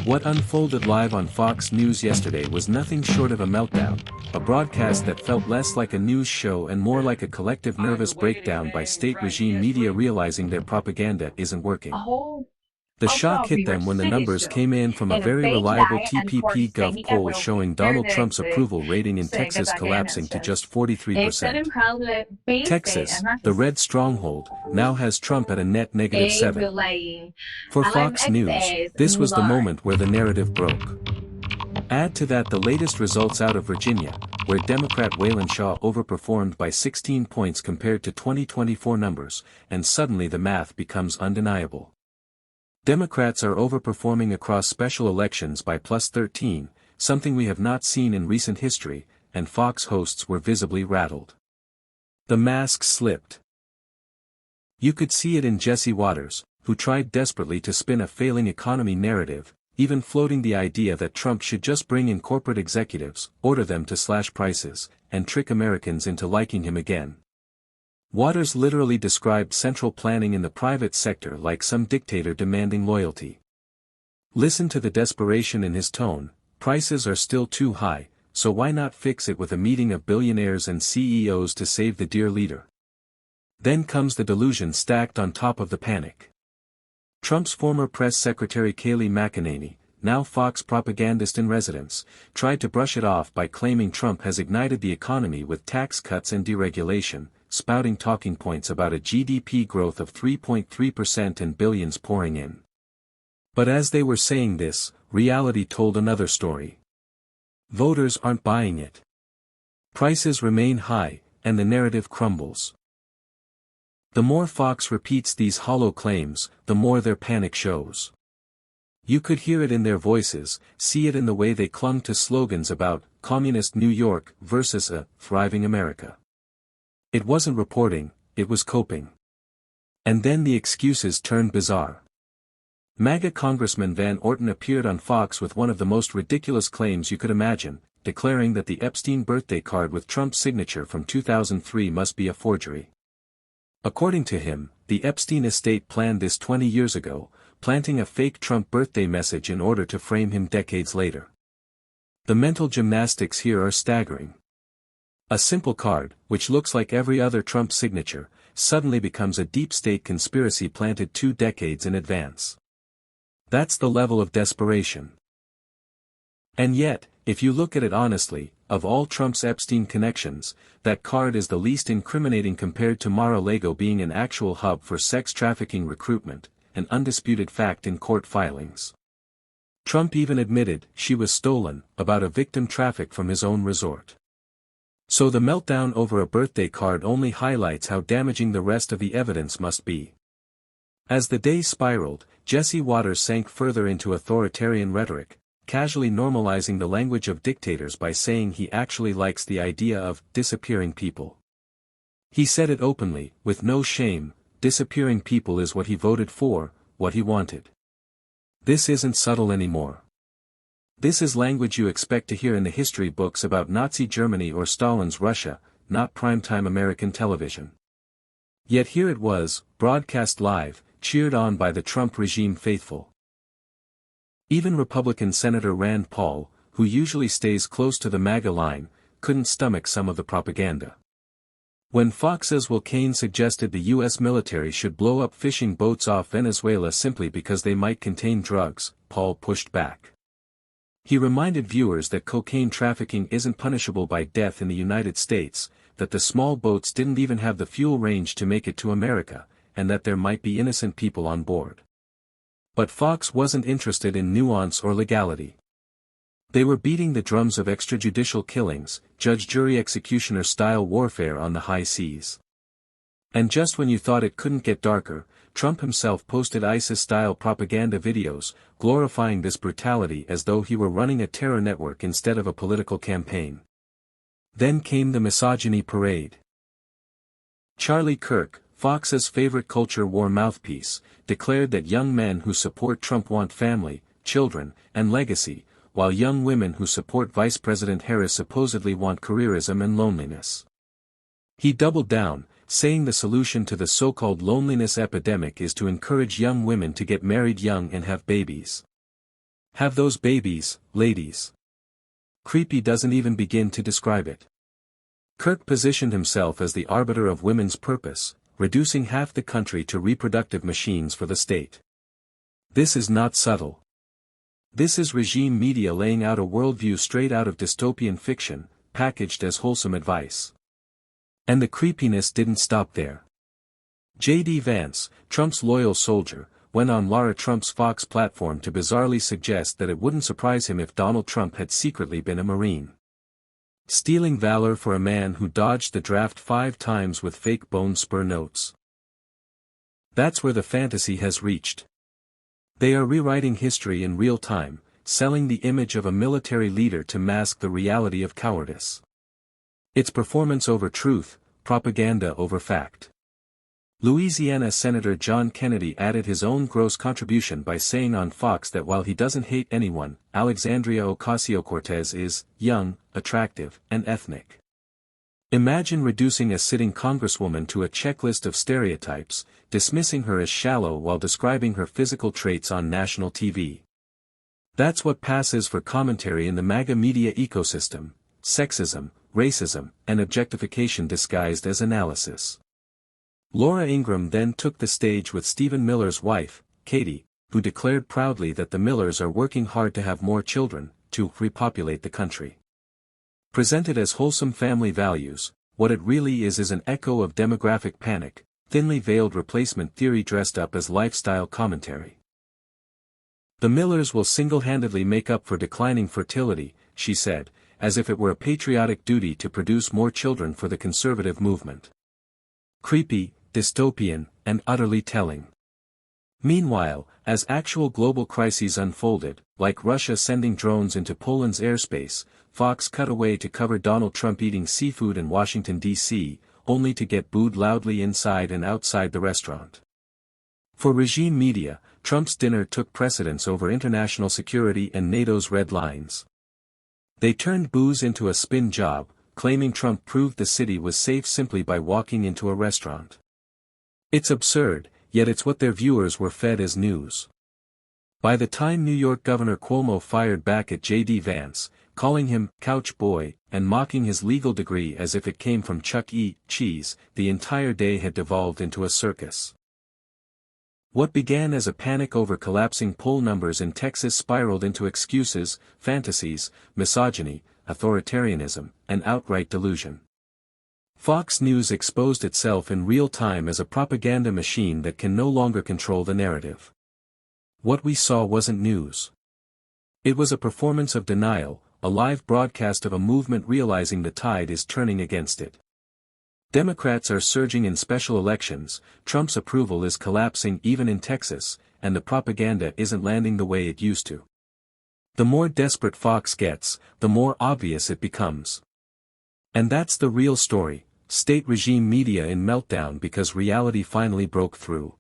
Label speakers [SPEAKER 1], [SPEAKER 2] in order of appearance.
[SPEAKER 1] What unfolded live on Fox News yesterday was nothing short of a meltdown, a broadcast that felt less like a news show and more like a collective nervous breakdown by state regime media realizing their propaganda isn't working. The shock hit them when the numbers came in from a very reliable TPP-Gov poll showing Donald Trump's approval rating in Texas collapsing to just 43%. Texas, the red stronghold, now has Trump at a net -7. For Fox News, this was the moment where the narrative broke. Add to that the latest results out of Virginia, where Democrat Waylon Shaw overperformed by 16 points compared to 2024 numbers, and suddenly the math becomes undeniable. Democrats are overperforming across special elections by +13, something we have not seen in recent history, and Fox hosts were visibly rattled. The mask slipped. You could see it in Jesse Watters, who tried desperately to spin a failing economy narrative, even floating the idea that Trump should just bring in corporate executives, order them to slash prices, and trick Americans into liking him again. Watters literally described central planning in the private sector like some dictator demanding loyalty. Listen to the desperation in his tone. Prices are still too high, so why not fix it with a meeting of billionaires and CEOs to save the dear leader? Then comes the delusion stacked on top of the panic. Trump's former press secretary Kayleigh McEnany, now Fox propagandist in residence, tried to brush it off by claiming Trump has ignited the economy with tax cuts and deregulation, spouting talking points about a GDP growth of 3.3% and billions pouring in. But as they were saying this, reality told another story. Voters aren't buying it. Prices remain high, and the narrative crumbles. The more Fox repeats these hollow claims, the more their panic shows. You could hear it in their voices, see it in the way they clung to slogans about communist New York versus a thriving America. It wasn't reporting, it was coping. And then the excuses turned bizarre. MAGA Congressman Van Orton appeared on Fox with one of the most ridiculous claims you could imagine, declaring that the Epstein birthday card with Trump's signature from 2003 must be a forgery. According to him, the Epstein estate planned this 20 years ago, planting a fake Trump birthday message in order to frame him decades later. The mental gymnastics here are staggering. A simple card, which looks like every other Trump signature, suddenly becomes a deep state conspiracy planted 2 decades in advance. That's the level of desperation. And yet, if you look at it honestly, of all Trump's Epstein connections, that card is the least incriminating compared to Mar-a-Lago being an actual hub for sex trafficking recruitment, an undisputed fact in court filings. Trump even admitted she was stolen, about a victim trafficked from his own resort. So the meltdown over a birthday card only highlights how damaging the rest of the evidence must be. As the day spiraled, Jesse Watters sank further into authoritarian rhetoric, casually normalizing the language of dictators by saying he actually likes the idea of disappearing people. He said it openly, with no shame, disappearing people is what he voted for, what he wanted. This isn't subtle anymore. This is language you expect to hear in the history books about Nazi Germany or Stalin's Russia, not primetime American television. Yet here it was, broadcast live, cheered on by the Trump regime faithful. Even Republican Senator Rand Paul, who usually stays close to the MAGA line, couldn't stomach some of the propaganda. When Fox's Will Cain suggested the U.S. military should blow up fishing boats off Venezuela simply because they might contain drugs, Paul pushed back. He reminded viewers that cocaine trafficking isn't punishable by death in the United States, that the small boats didn't even have the fuel range to make it to America, and that there might be innocent people on board. But Fox wasn't interested in nuance or legality. They were beating the drums of extrajudicial killings, judge-jury executioner-style warfare on the high seas. And just when you thought it couldn't get darker, Trump himself posted ISIS-style propaganda videos, glorifying this brutality as though he were running a terror network instead of a political campaign. Then came the misogyny parade. Charlie Kirk, Fox's favorite culture war mouthpiece, declared that young men who support Trump want family, children, and legacy, while young women who support Vice President Harris supposedly want careerism and loneliness. He doubled down, saying the solution to the so-called loneliness epidemic is to encourage young women to get married young and have babies. Have those babies, ladies. Creepy doesn't even begin to describe it. Kirk positioned himself as the arbiter of women's purpose, reducing half the country to reproductive machines for the state. This is not subtle. This is regime media laying out a worldview straight out of dystopian fiction, packaged as wholesome advice. And the creepiness didn't stop there. J.D. Vance, Trump's loyal soldier, went on Lara Trump's Fox platform to bizarrely suggest that it wouldn't surprise him if Donald Trump had secretly been a Marine. Stealing valor for a man who dodged the draft 5 times with fake bone spur notes. That's where the fantasy has reached. They are rewriting history in real time, selling the image of a military leader to mask the reality of cowardice. It's performance over truth, propaganda over fact. Louisiana Senator John Kennedy added his own gross contribution by saying on Fox that while he doesn't hate anyone, Alexandria Ocasio-Cortez is young, attractive, and ethnic. Imagine reducing a sitting congresswoman to a checklist of stereotypes, dismissing her as shallow while describing her physical traits on national TV. That's what passes for commentary in the MAGA media ecosystem: sexism, racism, and objectification disguised as analysis. Laura Ingraham then took the stage with Stephen Miller's wife, Katie, who declared proudly that the Millers are working hard to have more children, to repopulate the country. Presented as wholesome family values, what it really is an echo of demographic panic, thinly veiled replacement theory dressed up as lifestyle commentary. The Millers will single-handedly make up for declining fertility, she said, as if it were a patriotic duty to produce more children for the conservative movement. Creepy, dystopian, and utterly telling. Meanwhile, as actual global crises unfolded, like Russia sending drones into Poland's airspace, Fox cut away to cover Donald Trump eating seafood in Washington, D.C., only to get booed loudly inside and outside the restaurant. For regime media, Trump's dinner took precedence over international security and NATO's red lines. They turned booze into a spin job, claiming Trump proved the city was safe simply by walking into a restaurant. It's absurd, yet it's what their viewers were fed as news. By the time New York Governor Cuomo fired back at J.D. Vance, calling him "couch boy," and mocking his legal degree as if it came from Chuck E. Cheese, the entire day had devolved into a circus. What began as a panic over collapsing poll numbers in Texas spiraled into excuses, fantasies, misogyny, authoritarianism, and outright delusion. Fox News exposed itself in real time as a propaganda machine that can no longer control the narrative. What we saw wasn't news. It was a performance of denial, a live broadcast of a movement realizing the tide is turning against it. Democrats are surging in special elections, Trump's approval is collapsing even in Texas, and the propaganda isn't landing the way it used to. The more desperate Fox gets, the more obvious it becomes. And that's the real story: state regime media in meltdown because reality finally broke through.